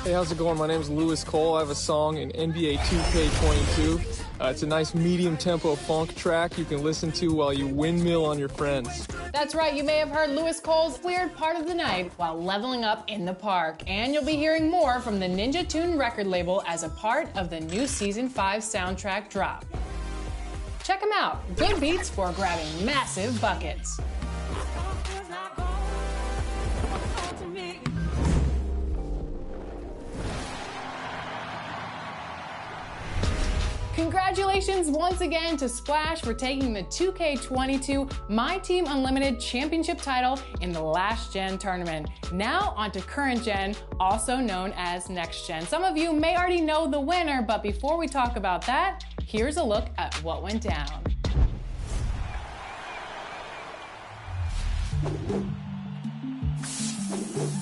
Hey, how's it going? My name is Lewis Cole. I have a song in NBA 2K22. It's a nice medium-tempo funk track you can listen to while you windmill on your friends. That's right. You may have heard Lewis Cole's Weird Part of the Night while leveling up in the park. And you'll be hearing more from the Ninja Tune record label as a part of the new Season 5 soundtrack drop. Check them out. Good beats for grabbing massive buckets. Congratulations once again to Splash for taking the 2K22 My Team Unlimited Championship title in the Last Gen tournament. Now onto Current Gen, also known as Next Gen. Some of you may already know the winner, but before we talk about that, here's a look at what went down.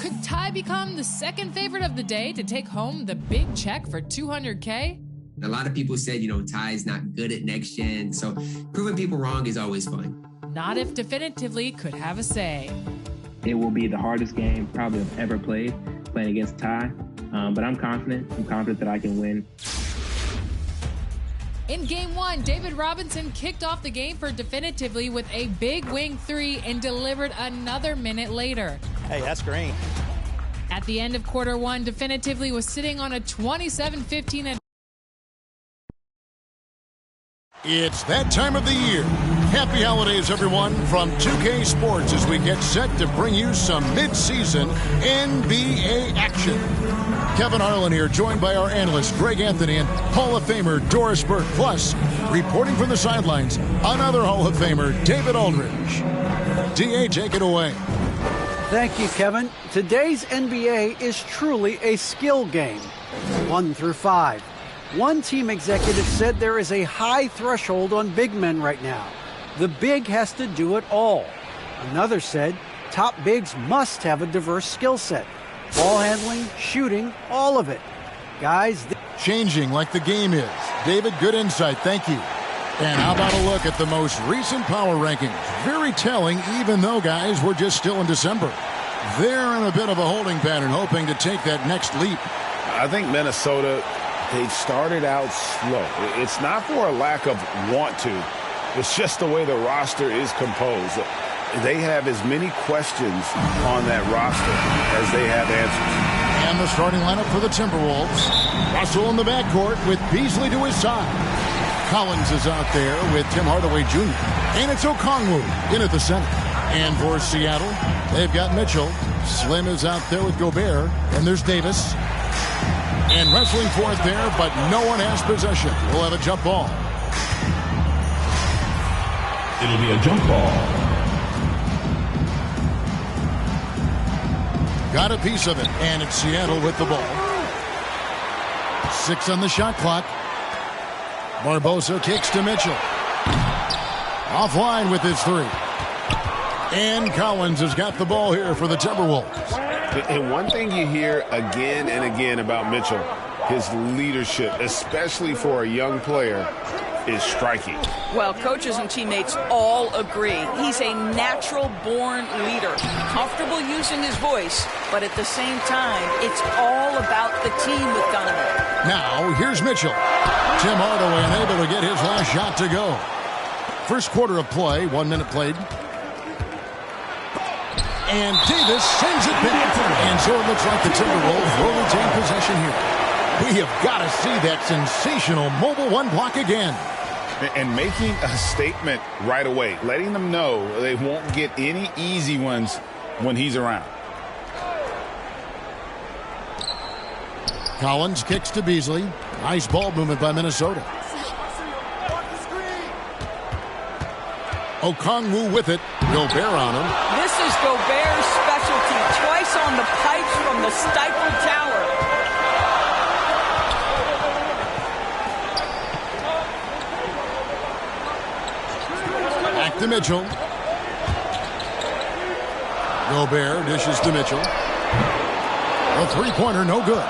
Could Ty become the second favorite of the day to take home the big check for $200K? A lot of people said, Ty's not good at next gen, so proving people wrong is always fun. Not if Definitively could have a say. It will be the hardest game probably I've ever playing against Ty, but I'm confident. I'm confident that I can win. In Game 1, David Robinson kicked off the game for Definitively with a big wing three and delivered another minute later. Hey, that's green. At the end of Quarter 1, Definitively was sitting on a 27-15 advantage. It's that time of the year. Happy holidays, everyone, from 2K Sports as we get set to bring you some mid-season NBA action. Kevin Harlan here, joined by our analyst, Greg Anthony, and Hall of Famer Doris Burke. Plus, reporting from the sidelines, another Hall of Famer, David Aldridge. DA, take it away. Thank you, Kevin. Today's NBA is truly a skill game, 1 through 5. One team executive said there is a high threshold on big men right now. The big has to do it all. Another said top bigs must have a diverse skill set. Ball handling, shooting, all of it. Guys, changing like the game is. David, good insight. Thank you. And how about a look at the most recent power rankings? Very telling, even though, guys, we're just still in December. They're in a bit of a holding pattern, hoping to take that next leap. I think Minnesota, they've started out slow. It's not for a lack of want to. It's just the way the roster is composed. They have as many questions on that roster as they have answers. And the starting lineup for the Timberwolves. Russell in the backcourt with Beasley to his side. Collins is out there with Tim Hardaway Jr. And it's Okongwu in at the center. And for Seattle, they've got Mitchell. Slim is out there with Gobert. And there's Davis. And wrestling for it there, but no one has possession. We'll have a jump ball. It'll be a jump ball. Got a piece of it, and it's Seattle with the ball. 6 on the shot clock. Barbosa kicks to Mitchell. Offline with his 3. And Collins has got the ball here for the Timberwolves. And one thing you hear again and again about Mitchell, his leadership, especially for a young player, is striking. Well, coaches and teammates all agree. He's a natural-born leader, comfortable using his voice, but at the same time, it's all about the team with Donovan. Now, here's Mitchell. Tim Hardaway unable to get his last shot to go. First quarter of play, 1 minute played. And Davis sends it back. And so it looks like the Timberwolves will retain possession here. We have got to see that sensational mobile 1 block again. And making a statement right away, letting them know they won't get any easy ones when he's around. Collins kicks to Beasley. Nice ball movement by Minnesota. Okongwu with it. Gobert on him. This is Gobert's specialty. Twice on the pipes from the stifled tower. Back to Mitchell. Gobert dishes to Mitchell. A three-pointer, no good.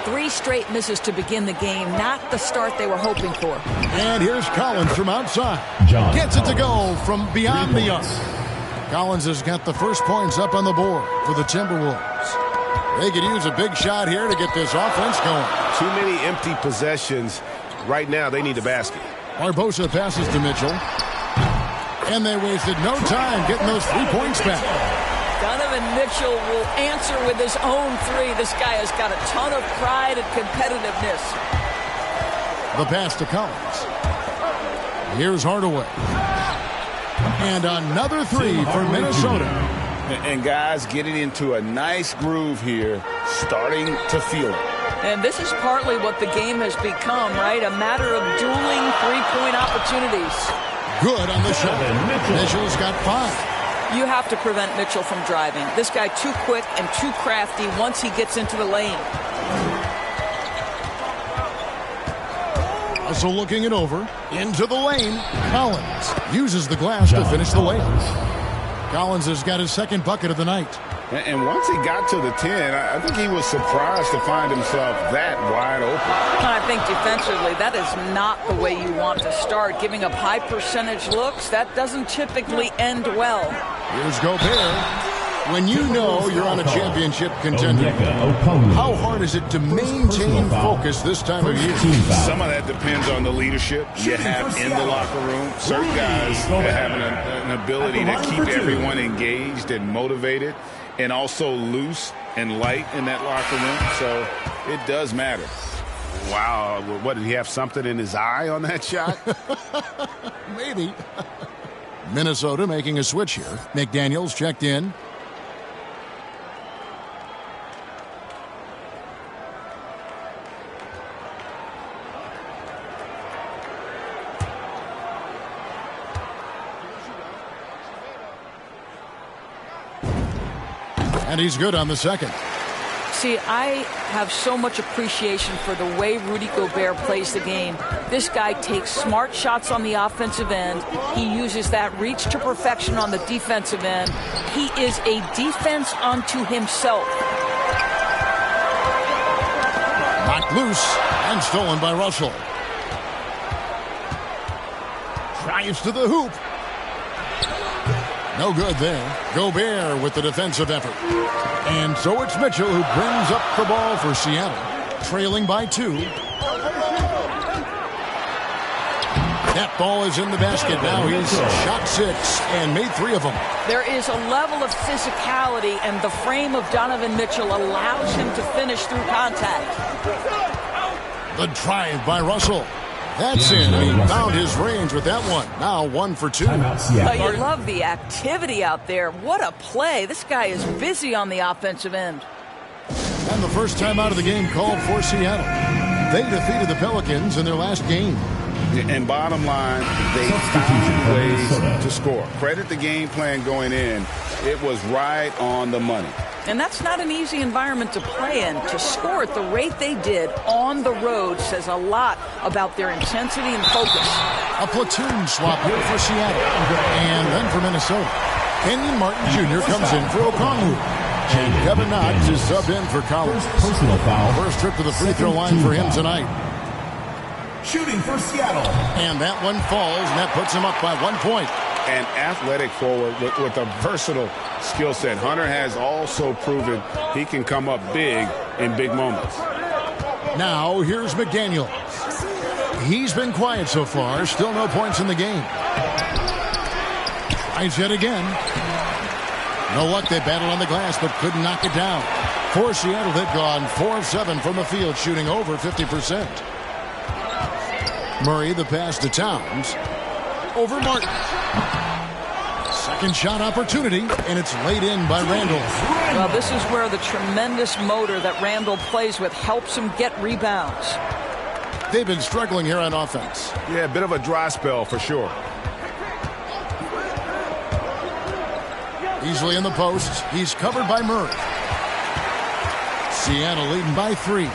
3 straight misses to begin the game. Not the start they were hoping for. And here's Collins from outside. Gets it to go from beyond the arc. Collins has got the first points up on the board for the Timberwolves. They could use a big shot here to get this offense going. Too many empty possessions. Right now, they need a basket. Barbosa passes to Mitchell. And they wasted no time getting those 3 points back. Donovan Mitchell will answer with his own three. This guy has got a ton of pride and competitiveness. The pass to Collins. Here's Hardaway. And another three for Minnesota. And guys getting into a nice groove here, starting to feel it. And this is partly what the game has become, right? A matter of dueling three-point opportunities. Good on the shot. Mitchell's got 5. You have to prevent Mitchell from driving. This guy too quick and too crafty once he gets into the lane. Also looking it over. Into the lane. Collins uses the glass to finish the layup. Collins has got his second bucket of the night. And once he got to the 10, I think he was surprised to find himself that wide open. I think defensively, that is not the way you want to start. Giving up high percentage looks, that doesn't typically end well. Here's Gobert. When you know you're on a championship contender, how hard is it to maintain focus this time of year? Some of that depends on the leadership you have in the locker room. Certain guys have an ability to keep everyone engaged and motivated and also loose and light in that locker room. So it does matter. Wow. What, did he have something in his eye on that shot? Maybe. Minnesota making a switch here. McDaniels checked in. And he's good on the second. See, I have so much appreciation for the way Rudy Gobert plays the game. This guy takes smart shots on the offensive end. He uses that reach to perfection on the defensive end. He is a defense unto himself. Knocked loose and stolen by Russell. Drives to the hoop. No good there. Gobert with the defensive effort. And so it's Mitchell who brings up the ball for Seattle, trailing by 2. That ball is in the basket. Now he's shot 6 and made 3 of them. There is a level of physicality, and the frame of Donovan Mitchell allows him to finish through contact. The drive by Russell. That's in, and he found his range with that one. Now 1 for 2. You love the activity out there. What a play. This guy is busy on the offensive end. And the first time out of the game called for Seattle. They defeated the Pelicans in their last game. And bottom line, they found ways to score. Credit the game plan going in. It was right on the money. And that's not an easy environment to play in. To score at the rate they did on the road says a lot about their intensity and focus. A platoon swap here for Seattle. And then for Minnesota. Kenyon Martin Jr. comes in for Okongwu. And Kevin Knox is subbed in for Collins. Personal foul. First trip to the free throw line for him tonight. Shooting for Seattle. And that one falls, and that puts him up by 1 point. An athletic forward with a versatile skill set. Hunter has also proven he can come up big in big moments. Now here's McDaniels. He's been quiet so far. Still no points in the game. Tries yet again. No luck. They battled on the glass but couldn't knock it down. For Seattle, they've gone 4 of 7 from the field, shooting over 50%. Murray, the pass to Towns. Over Martin. Second shot opportunity, and it's laid in by Randall. Well, this is where the tremendous motor that Randall plays with helps him get rebounds. They've been struggling here on offense. Yeah, a bit of a dry spell for sure. Easily in the post. He's covered by Murray. Seattle leading by 3.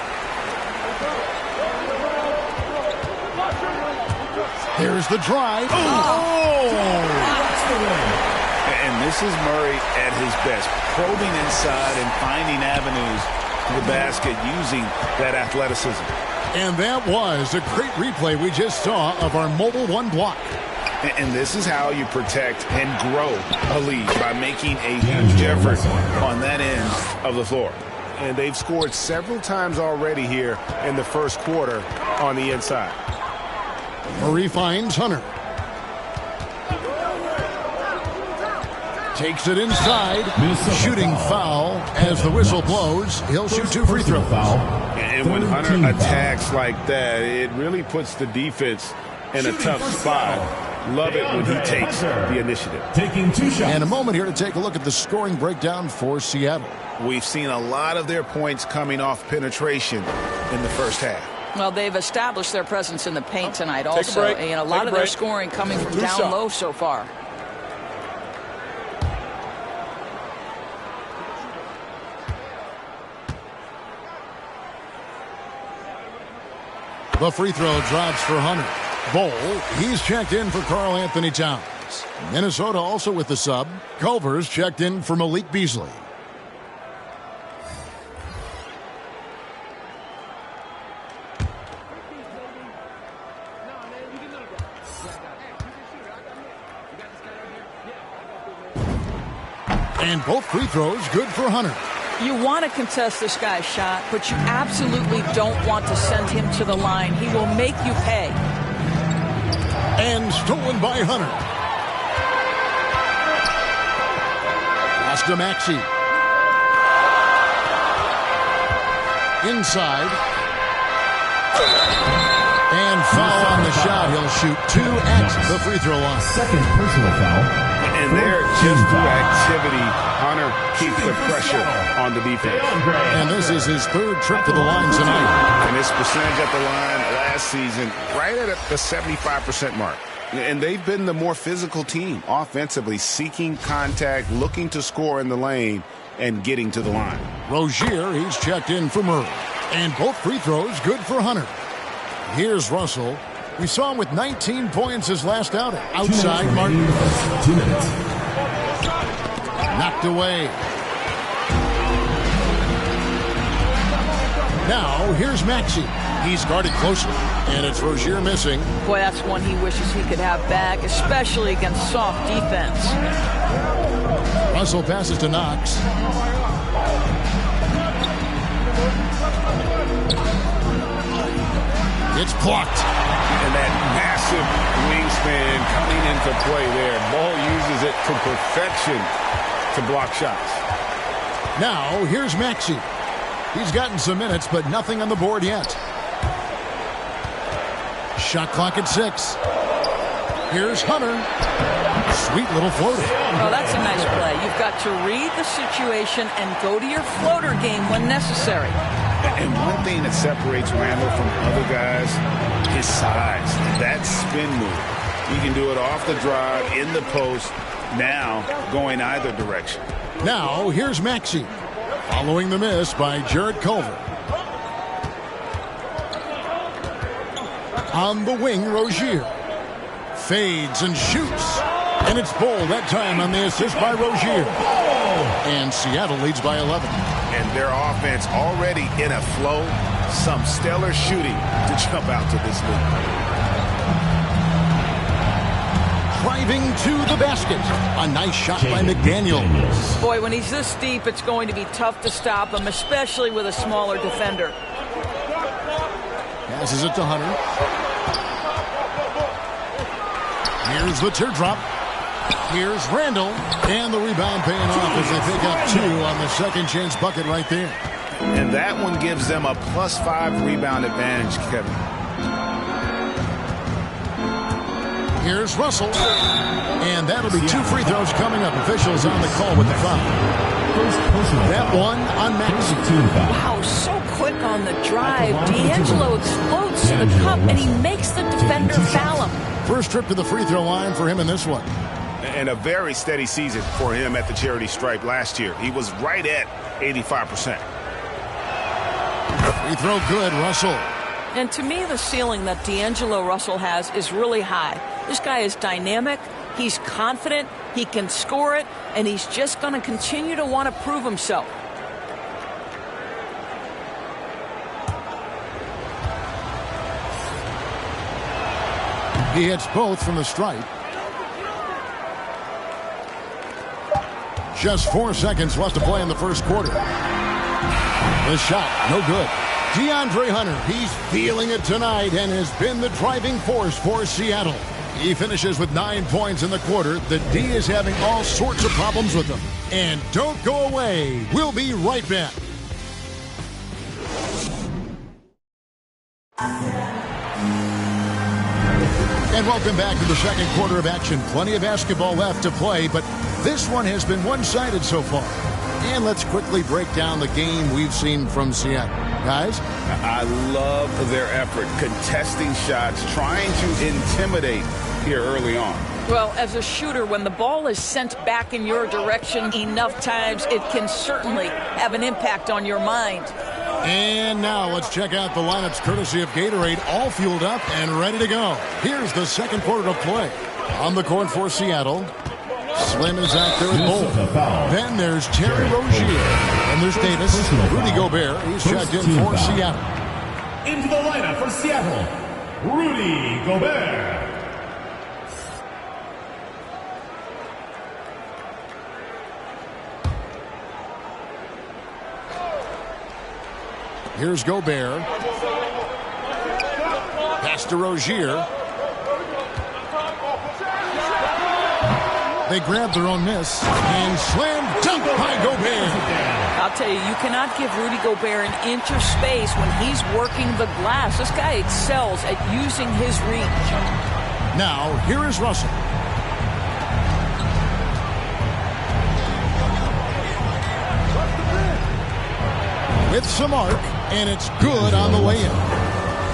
Here's the drive. And this is Murray at his best, probing inside and finding avenues to the basket using that athleticism. And that was a great replay we just saw of our mobile 1 block. And this is how you protect and grow a lead, by making a huge effort on that end of the floor. And they've scored several times already here in the first quarter on the inside. Murray finds Hunter. Takes it inside. Shooting foul as the whistle blows. He'll shoot 2 free throws. And when Hunter attacks like that, it really puts the defense in a tough spot. Love it when he takes the initiative. Taking 2 shots. And a moment here to take a look at the scoring breakdown for Seattle. We've seen a lot of their points coming off penetration in the first half. Well, they've established their presence in the paint tonight also. And a lot of their scoring coming from down low so far. The free throw drops for Hunter. Bowl, he's checked in for Karl Anthony Towns. Minnesota also with the sub. Culver's checked in for Malik Beasley. And both free throws good for Hunter. You want to contest this guy's shot, but you absolutely don't want to send him to the line. He will make you pay. And stolen by Hunter. Pass to Maxey. Inside. And foul on the shot. He'll shoot 2 at the free throw line. Second personal foul. And there, just through activity, Hunter keeps the pressure on the defense. And this is his 3rd trip to the line tonight. And his percentage at the line last season, right at the 75% mark. And they've been the more physical team offensively, seeking contact, looking to score in the lane, and getting to the line. Rozier, he's checked in for Murray. And both free throws good for Hunter. Here's Russell. We saw him with 19 points his last outing. Outside, Martin. 2 minutes. Knocked away. Now, here's Maxey. He's guarded closely, and it's Rozier missing. Boy, that's one he wishes he could have back, especially against soft defense. Russell passes to Knox. It's blocked. And that massive wingspan coming into play there. Ball uses it to perfection to block shots. Now, here's Maxey. He's gotten some minutes, but nothing on the board yet. Shot clock at 6. Here's Hunter. Sweet little floater. Oh, that's a nice play. You've got to read the situation and go to your floater game when necessary. And one thing that separates Randall from other guys, his size. That spin move. He can do it off the drive, in the post, now going either direction. Now, here's Maxey. Following the miss by Jarrett Culver. On the wing, Rozier. Fades and shoots. And it's Bull that time on the assist by Rozier. And Seattle leads by 11. And their offense already in a flow. Some stellar shooting to jump out to this lead. Driving to the basket. A nice shot by McDaniels. Boy, when he's this deep, it's going to be tough to stop him, especially with a smaller defender. Passes it to Hunter. Here's the teardrop. Here's Randall. And the rebound paying off as they pick up 2 on the second chance bucket right there. And that one gives them a +5 rebound advantage, Kevin. Here's Russell. And that'll be 2 free throws coming up. Officials on the call with the foul. That one on Maxey. Wow, so quick on the drive. D'Angelo explodes to the cup, and he makes the defender foul him. First trip to the free throw line for him in this one. And a very steady season for him at the charity stripe last year. He was right at 85%. Free throw good, Russell. And to me, the ceiling that D'Angelo Russell has is really high. This guy is dynamic, he's confident, he can score it, and he's just going to continue to want to prove himself. He hits both from the stripe. Just 4 seconds left to play in the first quarter. The shot, no good. DeAndre Hunter, he's feeling it tonight and has been the driving force for Seattle. He finishes with 9 points in the quarter. The D is having all sorts of problems with him. And don't go away. We'll be right back. And welcome back to the second quarter of action. Plenty of basketball left to play, but this one has been one-sided so far. And let's quickly break down the game we've seen from Seattle. Guys? I love their effort, contesting shots, trying to intimidate here early on. Well, as a shooter, when the ball is sent back in your direction enough times, it can certainly have an impact on your mind. And now let's check out the lineups courtesy of Gatorade, all fueled up and ready to go. Here's the second quarter of play. On the court for Seattle, Slim is out there at goal. Then there's Terry Rozier. And there's Davis. Rudy Gobert, he's checked in for Seattle. Into the lineup for Seattle, Rudy Gobert. Here's Gobert. Pass to Rozier. They grab their own miss. And slam dunk by Gobert. I'll tell you, you cannot give Rudy Gobert an inch of space when he's working the glass. This guy excels at using his reach. Now, here is Russell. With some arc, and it's good on the way in.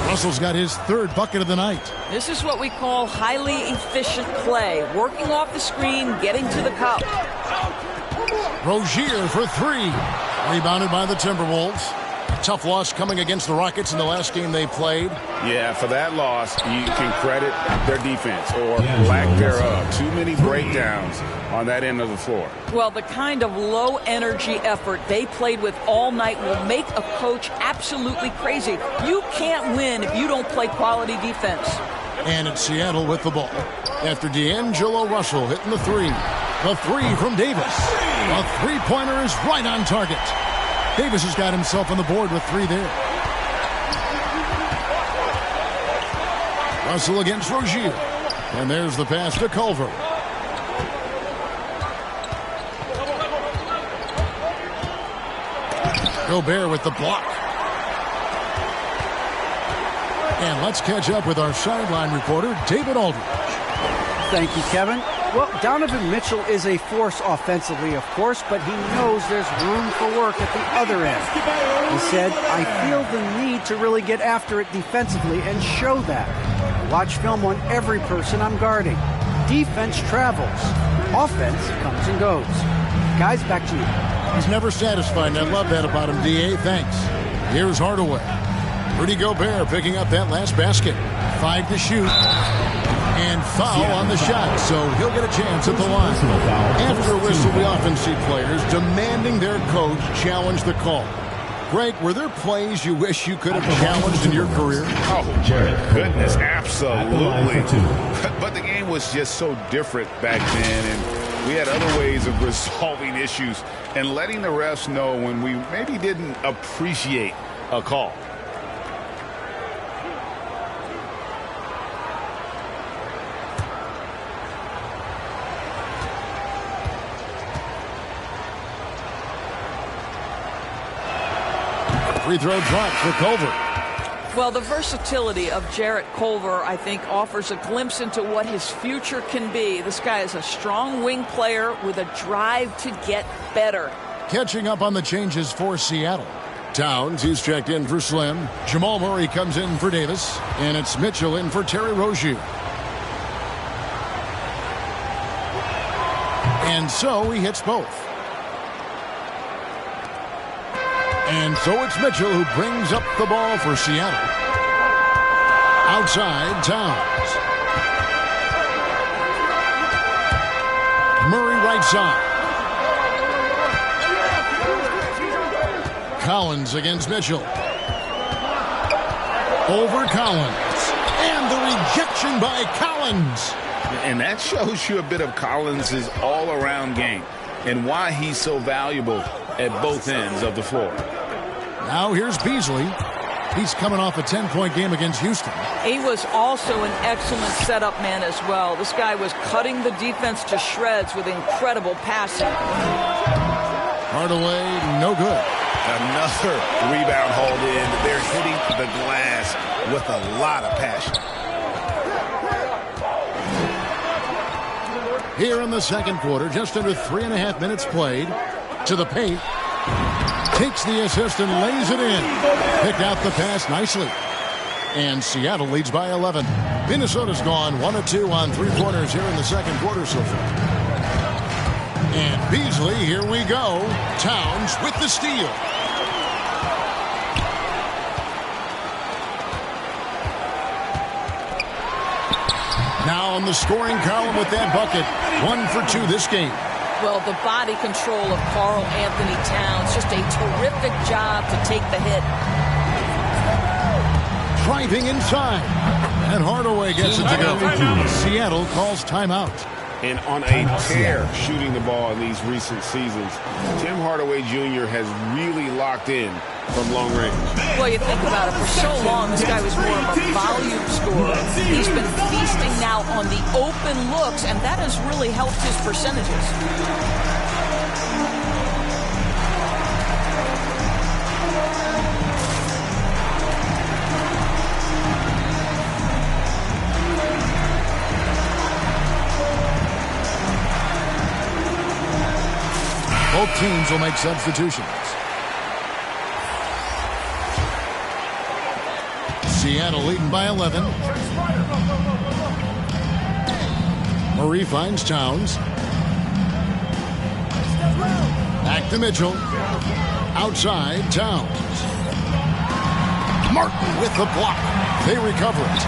Russell's got his third bucket of the night. This is what we call highly efficient play. Working off the screen, getting to the cup. Rozier for three. Rebounded by the Timberwolves. Tough loss coming against the Rockets in the last game they played. Yeah, for that loss, you can credit their defense or lack thereof. Too many breakdowns on that end of the floor. Well, the kind of low-energy effort they played with all night will make a coach absolutely crazy. You can't win if you don't play quality defense. And it's Seattle with the ball. After D'Angelo Russell hitting the three. The three from Davis. A three-pointer is right on target. Davis has got himself on the board with three there. Russell against Rozier. And there's the pass to Culver. Gobert with the block. And let's catch up with our sideline reporter, David Aldridge. Thank you, Kevin. Well, Donovan Mitchell is a force offensively, of course, but he knows there's room for work at the other end. He said, I feel the need to really get after it defensively and show that. I watch film on every person I'm guarding. Defense travels. Offense comes and goes. Guys, back to you. He's never satisfied, and I love that about him, D.A. Thanks. Here's Hardaway. Rudy Gobert picking up that last basket. 5 to shoot. And foul on the shot, so he'll get a chance at the line. After a whistle, we often see players demanding their coach challenge the call. Greg, were there plays you wish you could have challenged in your career? Oh, goodness, absolutely. But the game was just so different back then, and we had other ways of resolving issues and letting the refs know when we maybe didn't appreciate a call. Free throw drop for Culver. Well, the versatility of Jarrett Culver, I think, offers a glimpse into what his future can be. This guy is a strong wing player with a drive to get better. Catching up on the changes for Seattle. Towns, he's checked in for Slim. Jamal Murray comes in for Davis. And it's Mitchell in for Terry Rozier. And so he hits both. And so it's Mitchell who brings up the ball for Seattle. Outside, Towns. Murray right side. Collins against Mitchell. Over Collins. And the rejection by Collins. And that shows you a bit of Collins' all-around game and why he's so valuable at both ends of the floor. Now here's Beasley. He's coming off a 10-point game against Houston. He was also an excellent setup man as well. This guy was cutting the defense to shreds with incredible passing. Hardaway, no good. Another rebound hauled in. They're hitting the glass with a lot of passion. Here in the second quarter, just under 3.5 minutes played. To the paint. Takes the assist and lays it in. Picked out the pass nicely. And Seattle leads by 11. Minnesota's gone 1 of 2 on three-pointers here in the second quarter so far. And Beasley, here we go. Towns with the steal. Now on the scoring column with that bucket. 1 for 2 this game. Well, the body control of Karl Anthony Towns, just a terrific job to take the hit. Driving inside. And Hardaway gets it to go. Seattle calls timeout. And on a tear shooting the ball in these recent seasons, Tim Hardaway Jr. has really locked in from long range. Well, you think about it, for so long, this guy was more of a volume scorer. He's been feasting now on the open looks, and that has really helped his percentages. Both teams will make substitutions. Seattle leading by 11. Murray finds Towns. Back to Mitchell. Outside, Towns. Martin with the block. They recover it.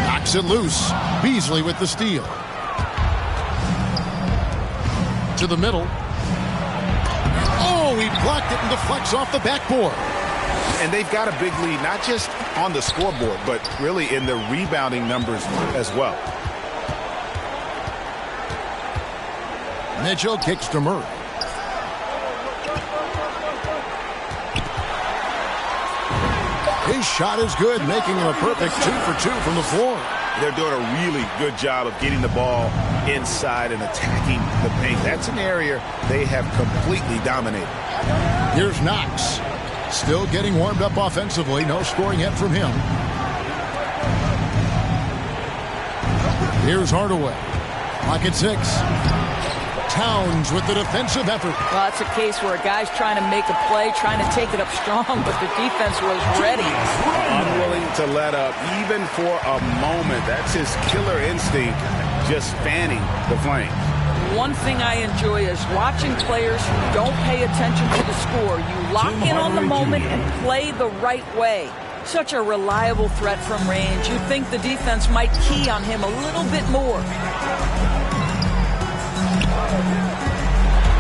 Knocks it loose. Beasley with the steal. To the middle. Oh, he blocked it and deflects off the backboard. And they've got a big lead, not just on the scoreboard, but really in the rebounding numbers as well. Mitchell kicks to Murray. His shot is good, making him a perfect 2 for 2 from the floor. They're doing a really good job of getting the ball inside and attacking the paint. That's an area they have completely dominated. Here's Knox. Still getting warmed up offensively. No scoring yet from him. Here's Hardaway. Clock at 6. Towns with the defensive effort. Well, it's a case where a guy's trying to make a play, trying to take it up strong, but the defense was ready. Unwilling to let up, even for a moment. That's his killer instinct, just fanning the flame. One thing I enjoy is watching players who don't pay attention to the score. You lock in on the moment and play the right way. Such a reliable threat from range. You'd think the defense might key on him a little bit more.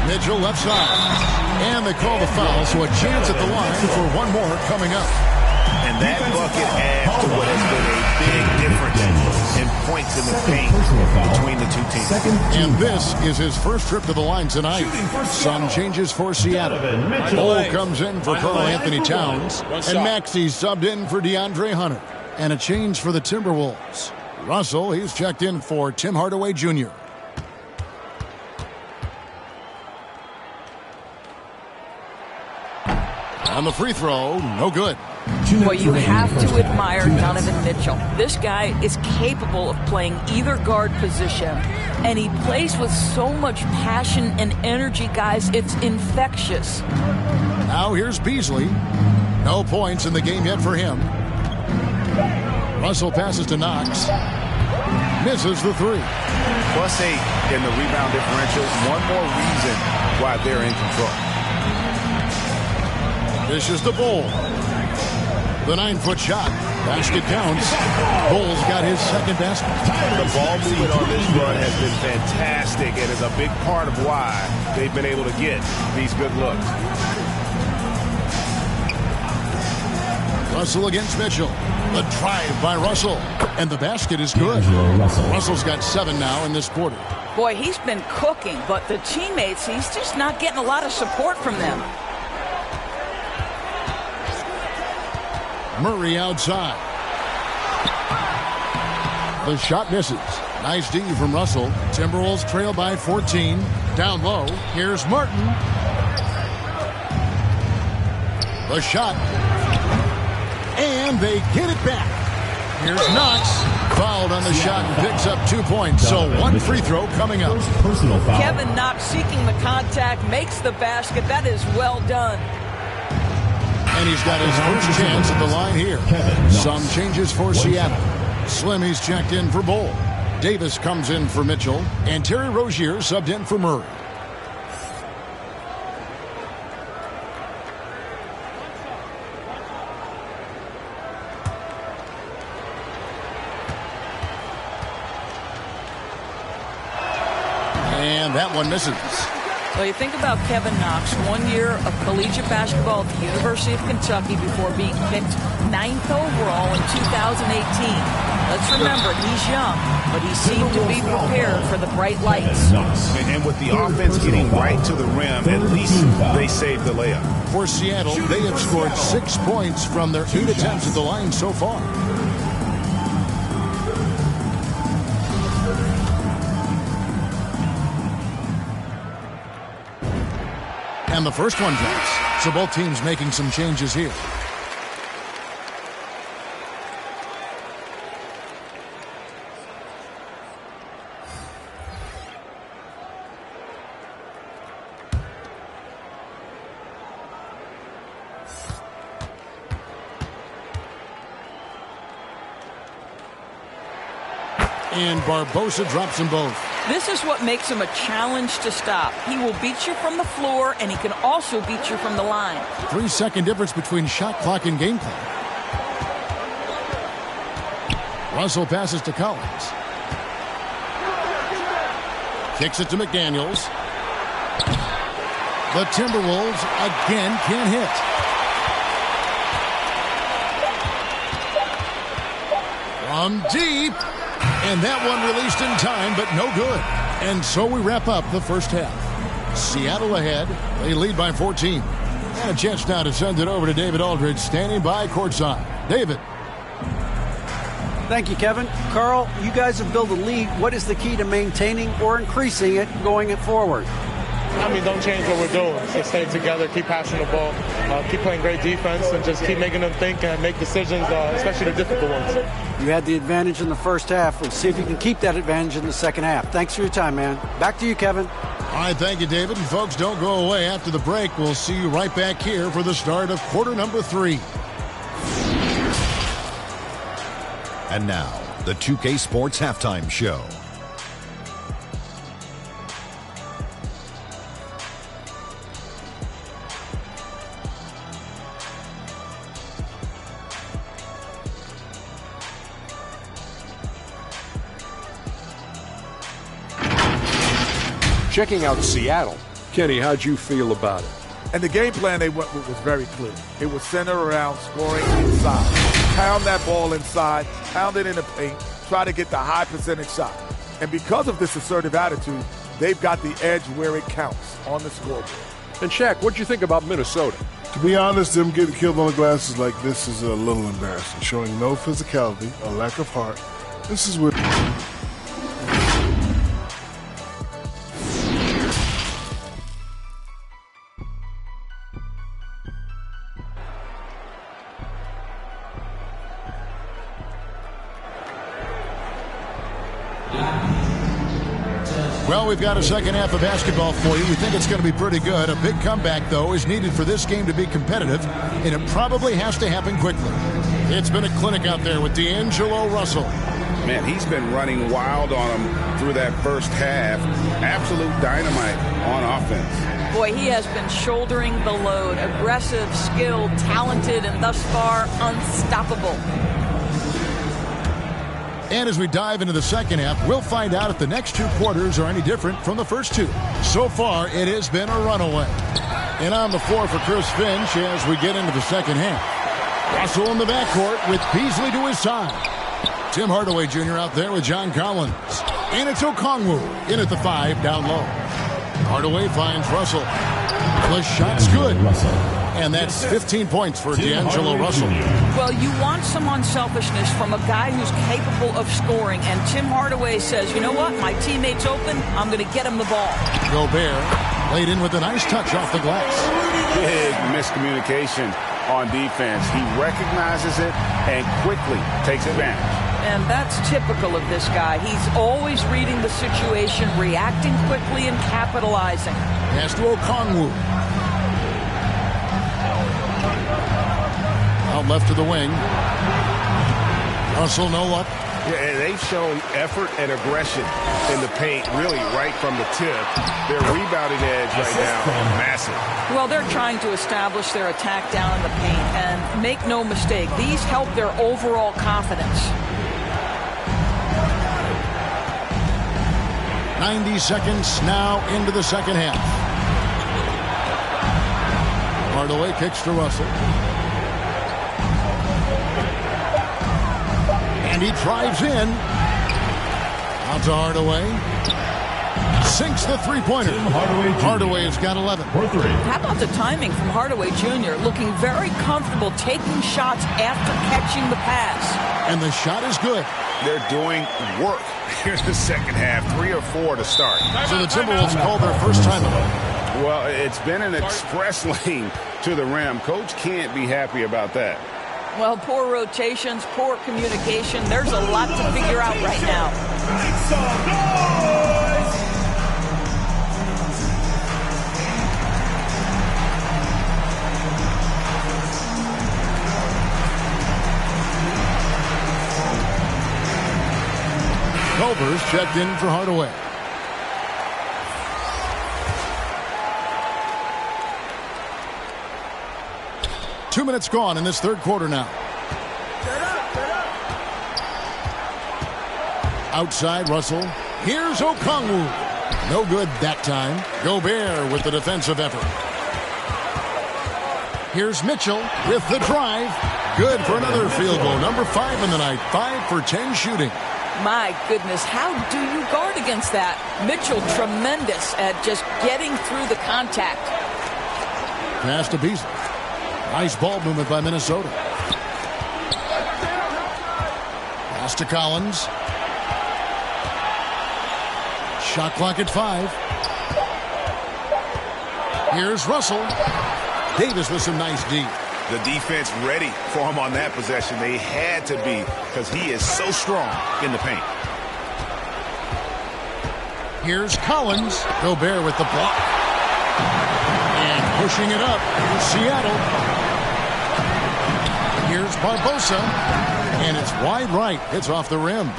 Mitchell left side. And they call the foul, so a chance at the line for one more coming up. And that bucket adds to what has been a big difference in points in the paint between the two teams. And this is his first trip to the line tonight. Some changes for Seattle. Cole comes in for Karl Anthony Towns. And Maxey subbed in for DeAndre Hunter. And a change for the Timberwolves. Russell, he's checked in for Tim Hardaway Jr. On the free throw, no good. Well, you have to admire Donovan Mitchell. This guy is capable of playing either guard position, and he plays with so much passion and energy, guys. It's infectious. Now here's Beasley. No points in the game yet for him. Russell passes to Knox. Misses the 3. +8 in the rebound differential. One more reason why they're in control. This is the Bull. The 9-foot shot. Basket counts. Bull's got his second basket. The ball movement on this run has been fantastic and is a big part of why they've been able to get these good looks. Russell against Mitchell. The drive by Russell. And the basket is good. Russell's got 7 now in this quarter. Boy, he's been cooking, but the teammates, he's just not getting a lot of support from them. Murray outside. The shot misses. Nice D from Russell. Timberwolves trail by 14. Down low. Here's Martin. The shot. And they get it back. Here's Knox. Fouled on the shot and picks up 2 points. So one free throw coming up. Personal foul. Kevin Knox seeking the contact, makes the basket. That is well done. And he's got his first chance at the line here. Some changes for Seattle. Slimmy's checked in for Bull. Davis comes in for Mitchell. And Terry Rozier subbed in for Murray. And that one misses. Well, you think about Kevin Knox, 1 year of collegiate basketball at the University of Kentucky before being picked 9th overall in 2018. Let's remember, he's young, but he seemed to be prepared for the bright lights. And with the offense getting right to the rim, at least they saved the layup. For Seattle, they have scored 6 points from their 8 attempts at the line so far. And the first one drops. So both teams making some changes here. And Barbosa drops them both. This is what makes him a challenge to stop. He will beat you from the floor, and he can also beat you from the line. 3-second difference between shot clock and game clock. Russell passes to Collins. Kicks it to McDaniels. The Timberwolves again can't hit. From deep. And that one released in time, but no good. And so we wrap up the first half. Seattle ahead. They lead by 14. And a chance now to send it over to David Aldridge, standing by courtside. David. Thank you, Kevin. Carl, you guys have built a lead. What is the key to maintaining or increasing it going it forward? I mean, don't change what we're doing. Just stay together, keep passing the ball, keep playing great defense, and just keep making them think and make decisions, especially the difficult ones. You had the advantage in the first half. We'll see if you can keep that advantage in the second half. Thanks for your time, man. Back to you, Kevin. All right, thank you, David. And folks, don't go away. After the break, we'll see you right back here for the start of quarter number 3. And now, the 2K Sports Halftime Show. Checking out Seattle. Kenny, how'd you feel about it? And the game plan they went with was very clear. It was centered around scoring inside. Pound that ball inside, pound it in the paint, try to get the high percentage shot. And because of this assertive attitude, they've got the edge where it counts on the scoreboard. And Shaq, what'd you think about Minnesota? To be honest, them getting killed on the glass is like this is a little embarrassing. Showing no physicality, a lack of heart. This is what... Well, we've got a second half of basketball for you. We think it's going to be pretty good. A big comeback, though, is needed for this game to be competitive, and it probably has to happen quickly. It's been a clinic out there with D'Angelo Russell. Man, he's been running wild on him through that first half. Absolute dynamite on offense. Boy, he has been shouldering the load. Aggressive, skilled, talented, and thus far unstoppable. And as we dive into the second half, we'll find out if the next 2 quarters are any different from the first 2. So far, it has been a runaway. And on the floor for Chris Finch as we get into the second half. Russell in the backcourt with Beasley to his side. Tim Hardaway Jr. out there with John Collins. And it's Okongwu in at the 5 down low. Hardaway finds Russell. The shot's good. And that's 15 points for D'Angelo Russell. Well, you want some unselfishness from a guy who's capable of scoring. And Tim Hardaway says, you know what? My teammate's open. I'm going to get him the ball. Gobert laid in with a nice touch off the glass. Big miscommunication on defense. He recognizes it and quickly takes advantage. And that's typical of this guy. He's always reading the situation, reacting quickly, and capitalizing. Pass to Okongwu. Out left to the wing. Russell, no luck. Yeah, they've shown effort and aggression in the paint, really right from the tip. Their rebounding edge right now, massive. Well, they're trying to establish their attack down in the paint. And make no mistake, these help their overall confidence. 90 seconds now into the second half. Hardaway kicks to Russell. And he drives in. Out to Hardaway. Sinks the three-pointer. Hardaway has got 11. How about the timing from Hardaway Jr. looking very comfortable taking shots after catching the pass. And the shot is good. They're doing work here in the second half. 3 or 4 to start. So the Timberwolves call their first timeout. Well, it's been an express lane to the rim. Coach can't be happy about that. Well, poor rotations, poor communication. There's a lot to figure out right now. Make some noise! Culver's checked in for Hardaway. Two minutes gone in this third quarter now. Outside, Russell. Here's Okongwu. No good that time. Gobert with the defensive effort. Here's Mitchell with the drive. Good for another field goal. Number 5 in the night. 5 for 10 shooting. My goodness, how do you guard against that? Mitchell tremendous at just getting through the contact. Pass to Beasley. Nice ball movement by Minnesota. Pass to Collins. Shot clock at 5. Here's Russell. Davis with some nice D. The defense ready for him on that possession. They had to be because he is so strong in the paint. Here's Collins. Gobert with the block. And pushing it up. Seattle. Here's Barbosa. And it's wide right. It's off the rim.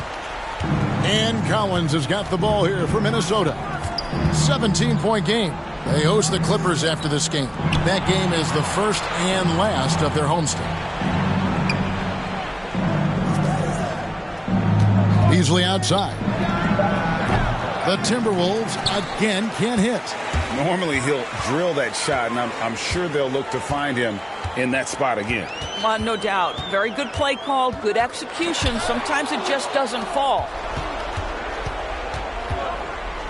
And Collins has got the ball here for Minnesota. 17-point game. They host the Clippers after this game. That game is the first and last of their homestand. Beasley outside. The Timberwolves again can't hit. Normally he'll drill that shot, and I'm sure they'll look to find him in that spot again. No doubt. Very good play call, good execution. Sometimes it just doesn't fall.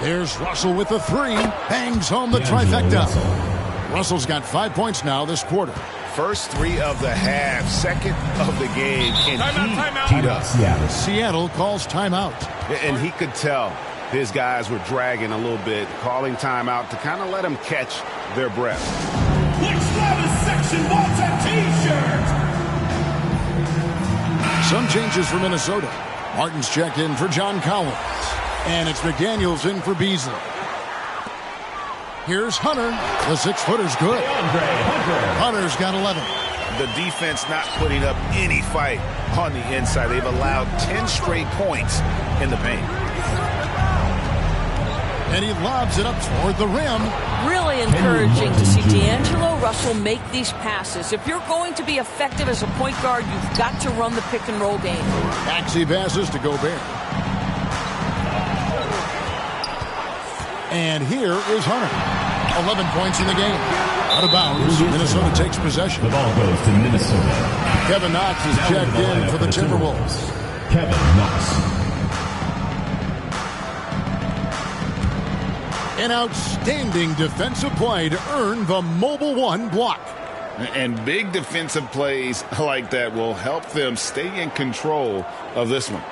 There's Russell with the 3. Bangs home the trifecta. Russell's got 5 points now this quarter. First 3 of the half, second of the game, and he teed up. Seattle calls timeout. And he could tell his guys were dragging a little bit, calling timeout to kind of let them catch their breath. Which loudest section wants a t-shirt? Some changes for Minnesota. Martin's checked in for John Collins. And it's McDaniels in for Beasley. Here's Hunter. The 6-footer's good. Hunter's got 11. The defense not putting up any fight on the inside. They've allowed 10 straight points in the paint. And he lobs it up toward the rim. Really encouraging to see D'Angelo Russell make these passes. If you're going to be effective as a point guard, you've got to run the pick-and-roll game. Maxey passes to Gobert. And here is Hunter. 11 points in the game. Out of bounds. Minnesota takes possession. The ball goes to Minnesota. Kevin Knox is checked in for the Timberwolves. Kevin Knox. An outstanding defensive play to earn the Mobile One block. And big defensive plays like that will help them stay in control of this one.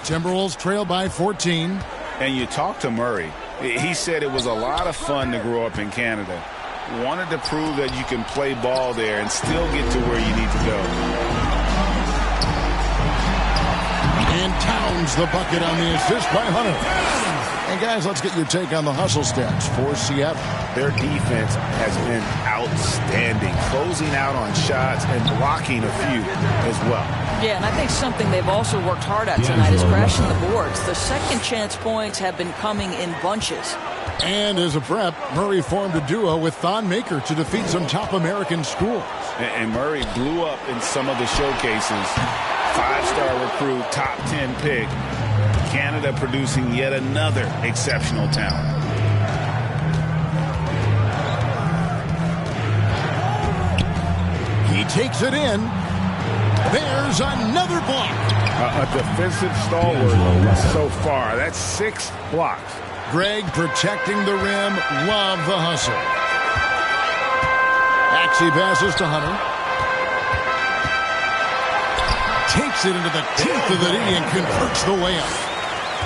Timberwolves trail by 14. And you talk to Murray. He said it was a lot of fun to grow up in Canada. Wanted to prove that you can play ball there and still get to where you need to go. And Towns the bucket on the assist by Hunter. And guys, let's get your take on the hustle stats for Seattle. Their defense has been outstanding, closing out on shots and blocking a few as well. Yeah, and I think something they've also worked hard at tonight is crashing the boards. The second chance points have been coming in bunches. And as a prep, Murray formed a duo with Thon Maker to defeat some top American schools. And Murray blew up in some of the showcases. 5-star recruit, top 10 pick. Canada producing yet another exceptional talent. He takes it in. There's another block. A defensive stalwart so far. That's 6 blocks. Greg protecting the rim. Love the hustle. Axie passes to Hunter. Takes it into the teeth of the knee and converts the layup.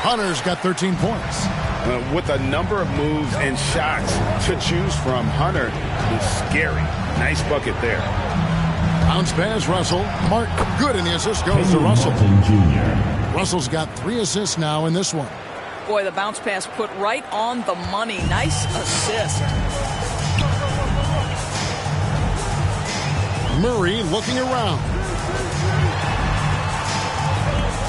Hunter's got 13 points. With a number of moves and shots to choose from, Hunter is scary. Nice bucket there. Bounce pass, Russell. Mark, good, and the assist goes to Russell. Russell's got 3 assists now in this one. Boy, the bounce pass put right on the money. Nice assist. Murray looking around.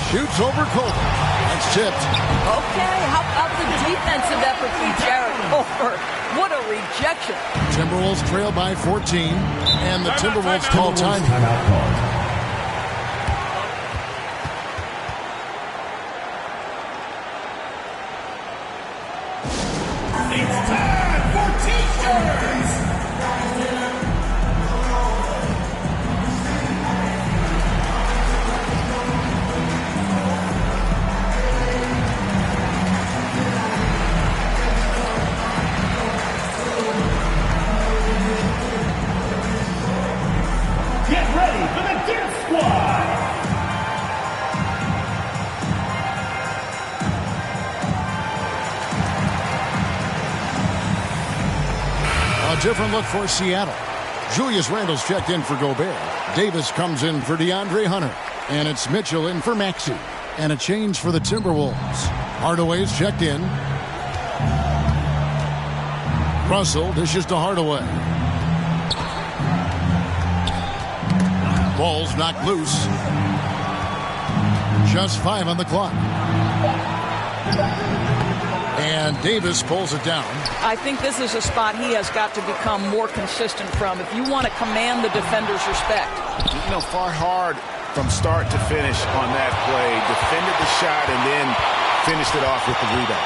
Shoots over Colton. That's tipped. Okay, how about the defensive effort from Jared Colbert? What a rejection. Timberwolves trail by 14, and the Timberwolves call time. It's time for T-shirts. Get ready for the Dip Squad! A different look for Seattle. Julius Randle's checked in for Gobert. Davis comes in for DeAndre Hunter. And it's Mitchell in for Maxey. And a change for the Timberwolves. Hardaway's checked in. Russell dishes to Hardaway. Ball's knocked loose. Just 5 on the clock. And Davis pulls it down. I think this is a spot he has got to become more consistent from if you want to command the defender's respect. You know, fought hard from start to finish on that play. Defended the shot and then finished it off with the rebound.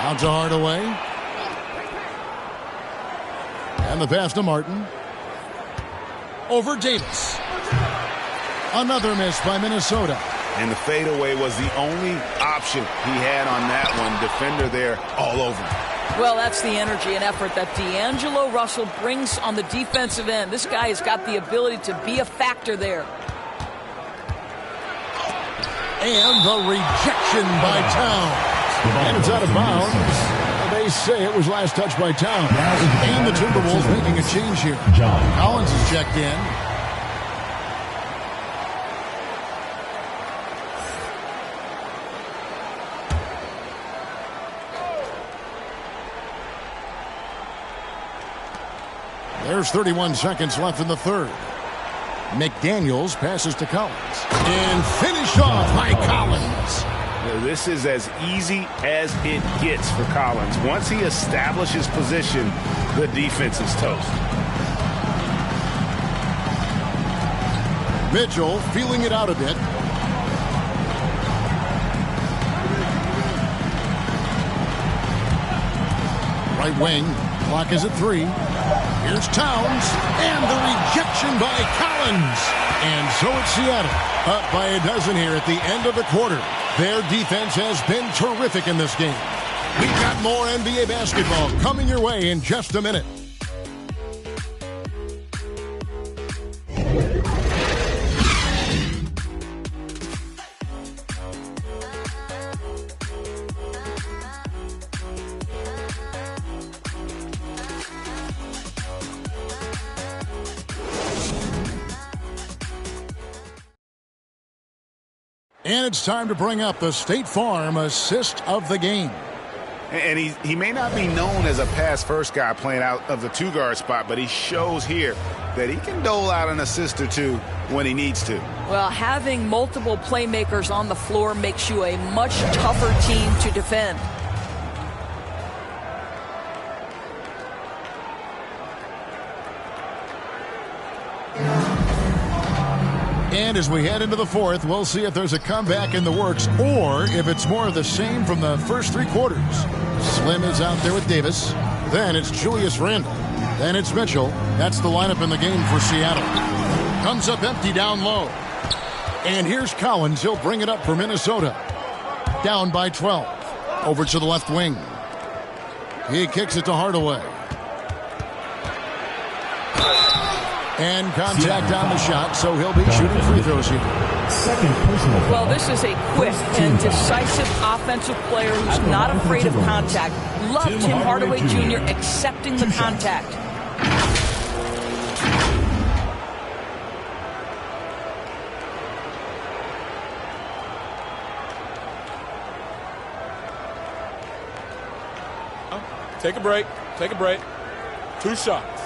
Out to Hardaway. And the pass to Martin. Over Davis. Another miss by Minnesota. And the fadeaway was the only option he had on that one. Defender there all over him. Well, that's the energy and effort that D'Angelo Russell brings on the defensive end. This guy has got the ability to be a factor there. And the rejection by Towns. And it's out of bounds. They say it was last touched by Towns. And the Timberwolves making a change here. Collins is checked in. There's 31 seconds left in the third. McDaniels passes to Collins. And finished off by Collins. This is as easy as it gets for Collins. Once he establishes position, the defense is toast. Mitchell feeling it out a bit. Right wing. Clock is at 3. Here's Towns. And the rejection by Collins. And so it's Seattle. Up by a dozen here at the end of the quarter. Their defense has been terrific in this game. We've got more NBA basketball coming your way in just a minute. And it's time to bring up the State Farm assist of the game. And he may not be known as a pass-first guy playing out of the two-guard spot, but he shows here that he can dole out an assist or two when he needs to. Well, having multiple playmakers on the floor makes you a much tougher team to defend. And as we head into the fourth, we'll see if there's a comeback in the works or if it's more of the same from the first three quarters. Slim is out there with Davis. Then it's Julius Randle. Then it's Mitchell. That's the lineup in the game for Seattle. Comes up empty down low. And here's Collins. He'll bring it up for Minnesota. Down by 12. Over to the left wing. He kicks it to Hardaway. And contact on the shot, so he'll be shooting free throws here. Well, this is a quick and decisive offensive player who's not afraid of contact. Love Tim Hardaway Jr. accepting the contact. Take a break. Take a break. 2 shots.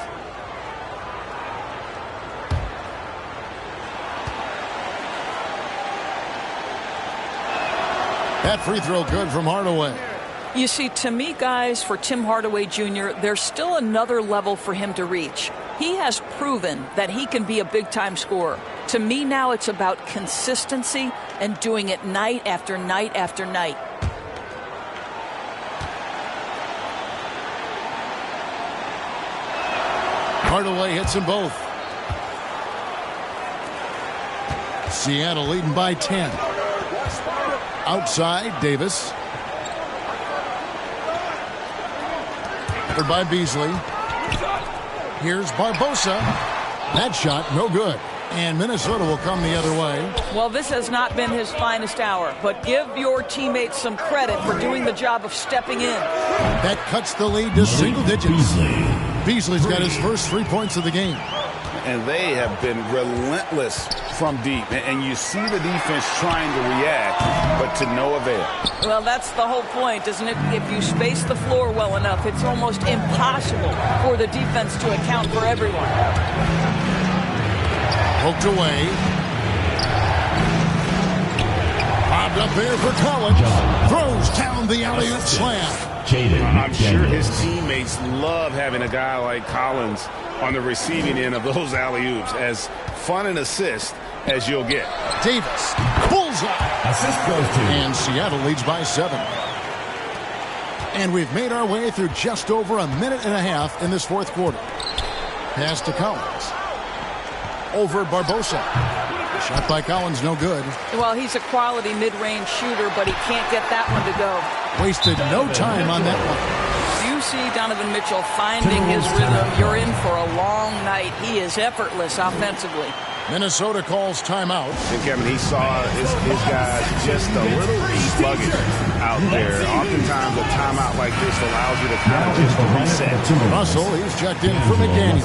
That free throw good from Hardaway. You see, to me, guys, for Tim Hardaway Jr., there's still another level for him to reach. He has proven that he can be a big-time scorer. To me now, it's about consistency and doing it night after night after night. Hardaway hits them both. Seattle leading by 10. Outside, Davis. Covered by Beasley. Here's Barbosa. That shot, no good. And Minnesota will come the other way. Well, this has not been his finest hour, but give your teammates some credit for doing the job of stepping in. That cuts the lead to single digits. Beasley's got his first 3 points of the game. And they have been relentless from deep. And you see the defense trying to react, but to no avail. Well, that's the whole point, isn't it? If you space the floor well enough, it's almost impossible for the defense to account for everyone. Poked away. Bobbed up there for Collins. Throws down the alley-oop slam. I'm sure his teammates love having a guy like Collins on the receiving end of those alley-oops. As fun an assist as you'll get. Davis, bullseye. Assist goes to. And Seattle leads by 7. And we've made our way through just over a minute and a half in this fourth quarter. Pass to Collins. Over Barbosa. Shot by Collins, no good. Well, he's a quality mid-range shooter, but he can't get that one to go. Wasted no time on that one. You see Donovan Mitchell finding his rhythm. You're in for a long night. He is effortless offensively. Minnesota calls timeout. And Kevin, he saw his guys just a little sluggish out there. Oftentimes a timeout like this allows you to kind of just reset. Russell, he's checked in for McDaniel.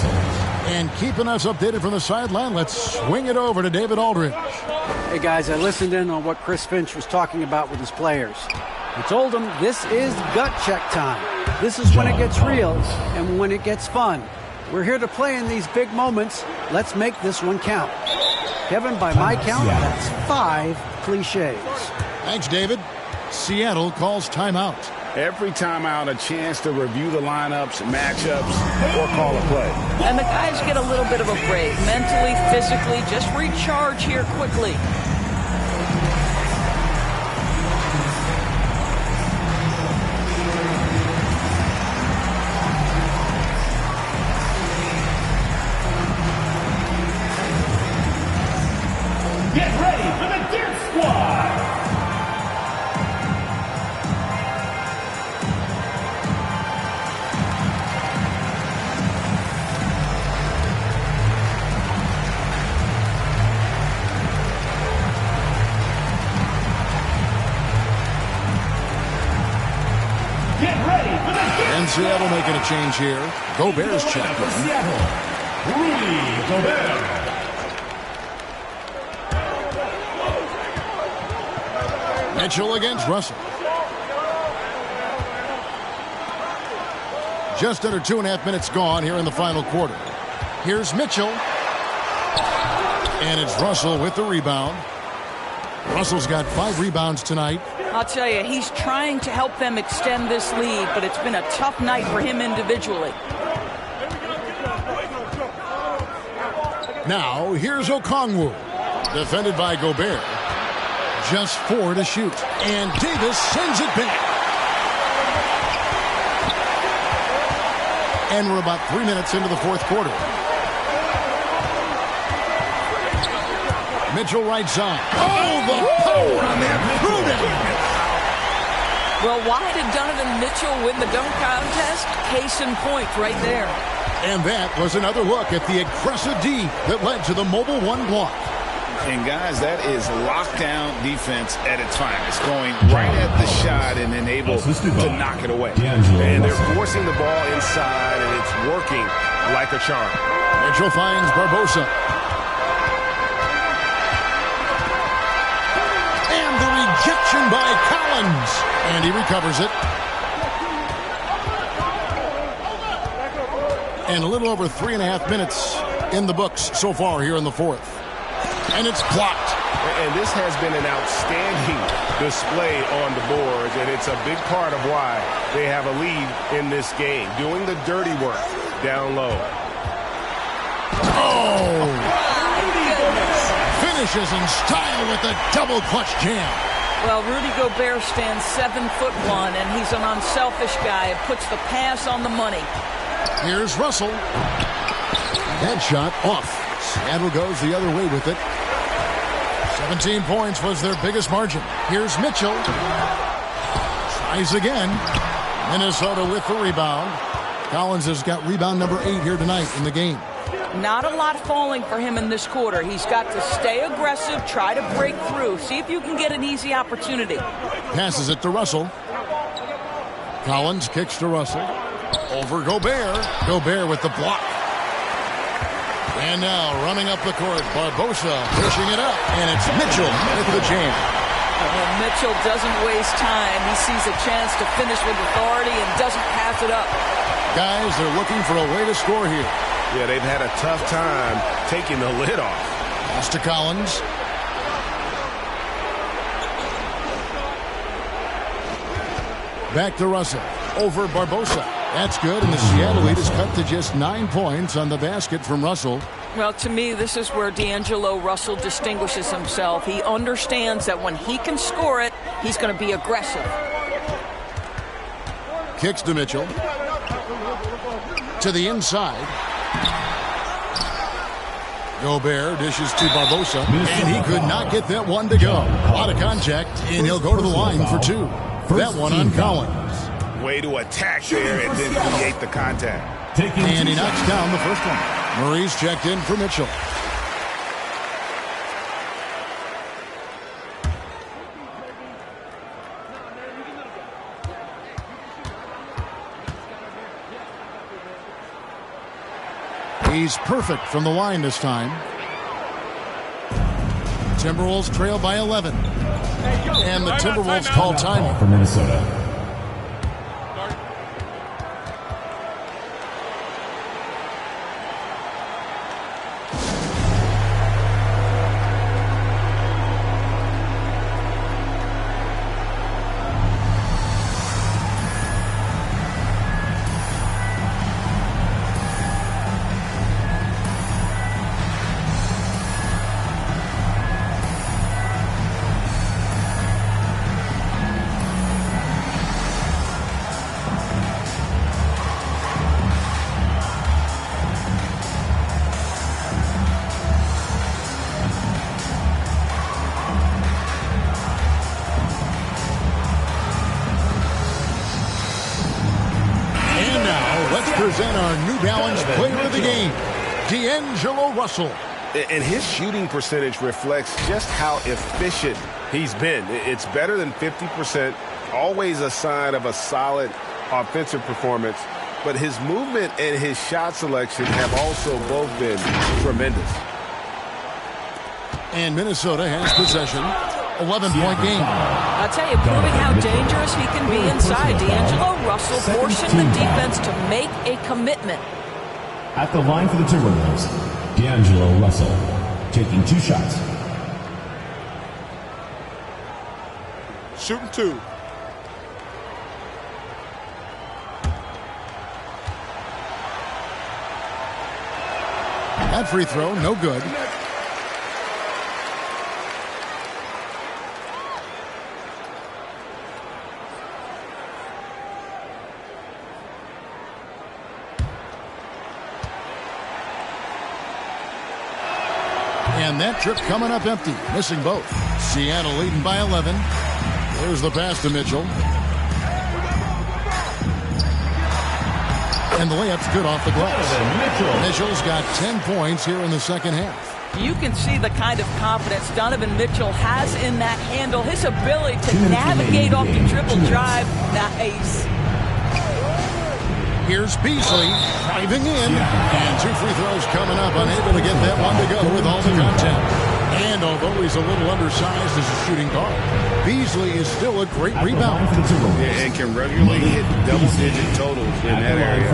And keeping us updated from the sideline, let's swing it over to David Aldridge. Hey, guys, I listened in on what Chris Finch was talking about with his players. He told them this is gut check time. This is when it gets real and when it gets fun. We're here to play in these big moments. Let's make this one count. Kevin, by my count, that's 5 cliches. Thanks, David. Seattle calls timeout. Every timeout, a chance to review the lineups, matchups, or call a play. And the guys get a little bit of a break. Mentally, physically, just recharge here quickly. Get ready for the Dirt Squad! And Seattle making a change here. Gobert's checked in. Seattle, Rudy Gobert. Mitchell against Russell. Just under 2.5 minutes gone here in the final quarter. Here's Mitchell. And it's Russell with the rebound. Russell's got 5 rebounds tonight. I'll tell you, he's trying to help them extend this lead, but it's been a tough night for him individually. Now, here's Okongwu. Defended by Gobert. Just 4 to shoot. And Davis sends it back. And we're about 3 minutes into the fourth quarter. Mitchell right side. Oh, the power on that Pruden. Well, why did Donovan Mitchell win the dunk contest? Case in point right there. And that was another look at the aggressive D that led to the mobile 1 block. And, guys, that is lockdown defense at its finest, going right at the shot and then able to knock it away. And they're forcing the ball inside, and it's working like a charm. Mitchell finds Barbosa. And the rejection by Collins. And he recovers it. And a little over 3.5 minutes in the books so far here in the fourth. And it's blocked. And this has been an outstanding display on the boards, and it's a big part of why they have a lead in this game, doing the dirty work down low. Oh! Finishes in style with the double clutch jam. Well, Rudy Gobert stands 7'1", and he's an unselfish guy and puts the pass on the money. Here's Russell. That shot off. Seattle goes the other way with it. 17 points was their biggest margin. Here's Mitchell. Tries again. Minnesota with the rebound. Collins has got rebound number 8 here tonight in the game. Not a lot falling for him in this quarter. He's got to stay aggressive, try to break through, see if you can get an easy opportunity. Passes it to Russell. Collins kicks to Russell. Over Gobert. Gobert with the block. And now running up the court, Barbosa pushing it up. And it's Mitchell with the jam. Well, Mitchell doesn't waste time. He sees a chance to finish with authority and doesn't pass it up. Guys, they're looking for a way to score here. Yeah, they've had a tough time taking the lid off. Pass to Collins. Back to Russell. Over Barbosa. That's good, and the Seattle lead is cut to just 9 points on the basket from Russell. Well, to me, this is where D'Angelo Russell distinguishes himself. He understands that when he can score it, he's going to be aggressive. Kicks to Mitchell. To the inside. Gobert dishes to Barbosa, and he could not get that one to go. A lot of contact, and he'll go to the line for 2. That one on Collins. Way to attack there and then create the contact. And he knocks down the first one. Murray's checked in for Mitchell. He's perfect from the line this time. Timberwolves trail by 11. And the Timberwolves call timeout. For Minnesota. Present our New Balance player of the game, D'Angelo Russell. And his shooting percentage reflects just how efficient he's been. It's better than 50%, always a sign of a solid offensive performance, but his movement and his shot selection have also both been tremendous. And Minnesota has possession. 11-point game. I'll tell you, proving how dangerous he can be inside. D'Angelo Russell forcing the defense to make a commitment. At the line for the Timberwolves, D'Angelo Russell taking 2 shots. Shooting 2. That free throw, no good. And that trip coming up empty, missing both. Seattle leading by 11. There's the pass to Mitchell. And the layup's good off the glass. Mitchell's got 10 points here in the second half. You can see the kind of confidence Donovan Mitchell has in that handle. His ability to navigate off the dribble drive. Nice. Here's Beasley driving in. And 2 free throws coming up. Unable to get that one to go with all the contact. And although he's a little undersized as a shooting guard, Beasley is still a great rebounder. And can regularly hit double-digit totals in that area.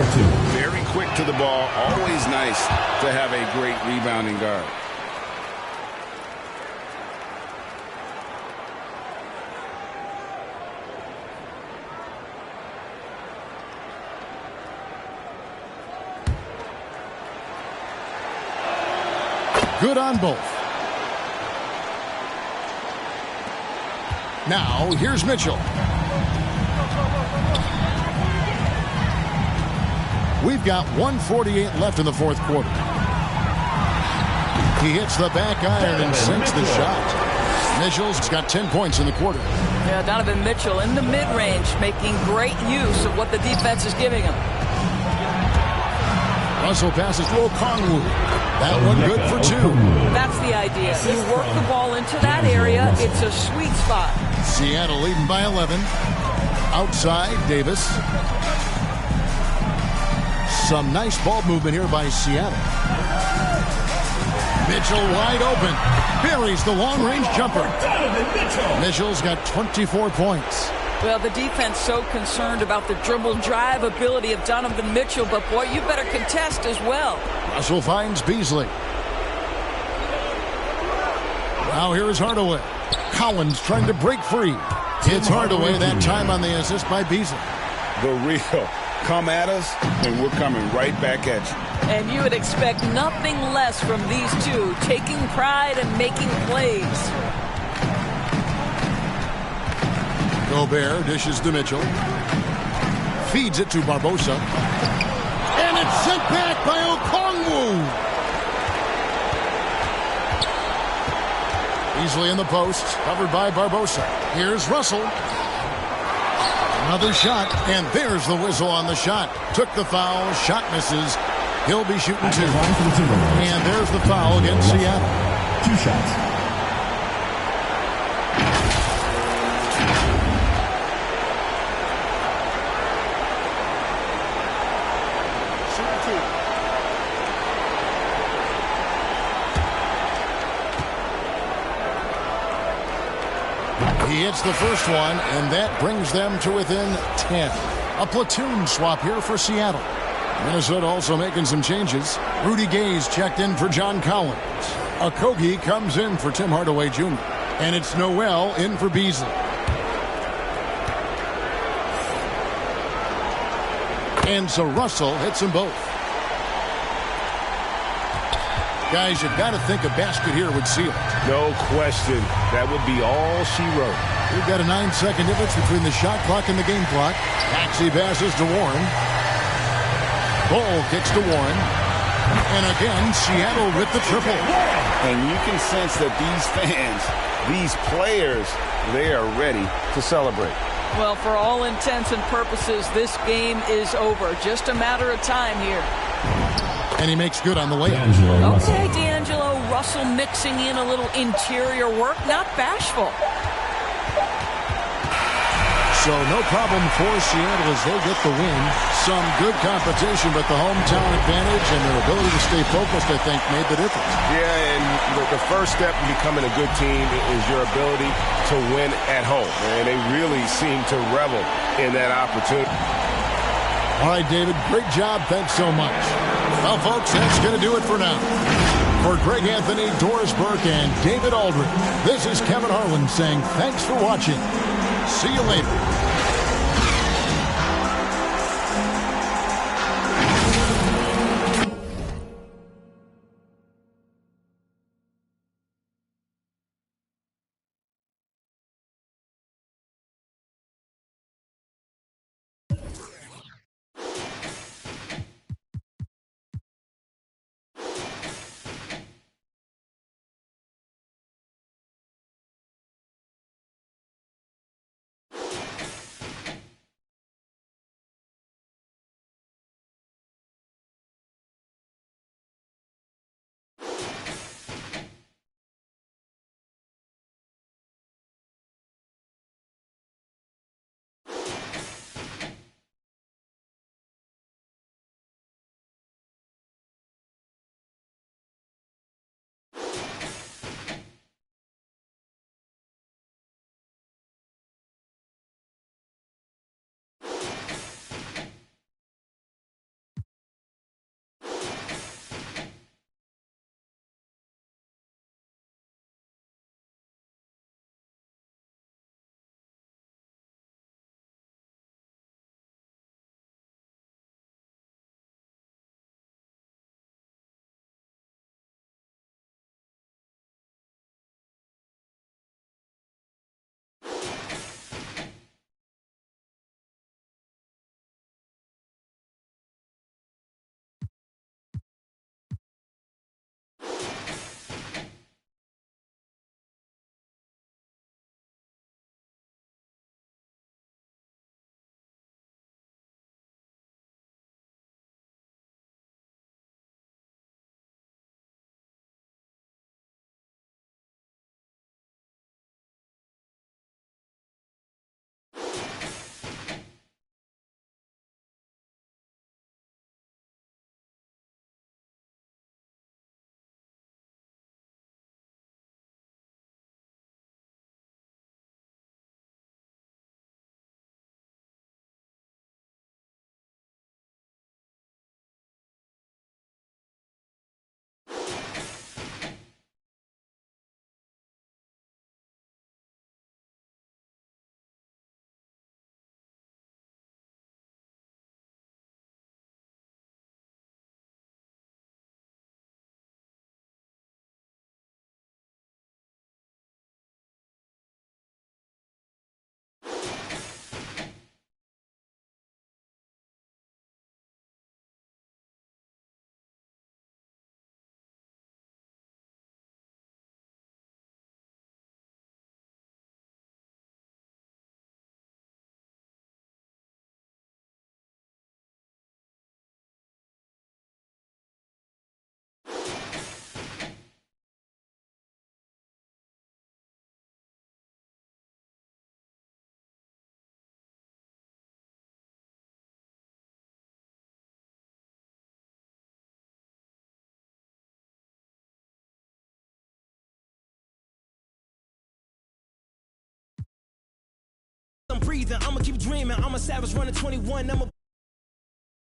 Very quick to the ball. Always nice to have a great rebounding guard. Good on both. Now, here's Mitchell. We've got 1:48 left in the fourth quarter. He hits the back iron and sinks the shot. Mitchell's got 10 points in the quarter. Yeah, Donovan Mitchell in the mid-range making great use of what the defense is giving him. Russell passes to Okongwu. That one good for 2. That's the idea. You work the ball into that area. It's a sweet spot. Seattle leading by 11. Outside, Davis. Some nice ball movement here by Seattle. Mitchell wide open. Buries the long-range jumper. Mitchell's got 24 points. Well, the defense so concerned about the dribble drive ability of Donovan Mitchell, but boy, you better contest as well. Russell finds Beasley. Now here's Hardaway. Collins trying to break free. It's Hardaway that time on the assist by Beasley. The real. Come at us, and we're coming right back at you. And you would expect nothing less from these two, taking pride and making plays. Gobert dishes to Mitchell. Feeds it to Barbosa. And it's sent back by Okongwu. Easily in the post, covered by Barbosa. Here's Russell. Another shot, and there's the whistle on the shot. Took the foul, shot misses. He'll be shooting 2. And there's the foul against Seattle. 2 shots. He hits the first one, and that brings them to within 10. A platoon swap here for Seattle. Minnesota also making some changes. Rudy Gay's checked in for John Collins. Okogie comes in for Tim Hardaway Jr. And it's Noel in for Beasley. And so Russell hits them both. Guys, you've got to think a basket here would seal it. No question. That would be all she wrote. We've got a 9-second difference between the shot clock and the game clock. Maxey passes to Warren. Ball kicks to Warren. And again, Seattle with the triple. And you can sense that these fans, these players, they are ready to celebrate. Well, for all intents and purposes, this game is over. Just a matter of time here. And he makes good on the layup. Okay, D'Angelo Russell mixing in a little interior work, not bashful. So no problem for Seattle as they get the win. Some good competition, but the hometown advantage and their ability to stay focused, I think, made the difference. Yeah, and the first step in becoming a good team is your ability to win at home. And they really seem to revel in that opportunity. All right, David, great job. Thanks so much. Well, folks, that's going to do it for now. For Greg Anthony, Doris Burke, and David Aldridge, this is Kevin Harlan saying thanks for watching. See you later. I'm breathing, I'ma keep dreaming, I'm a savage running 21,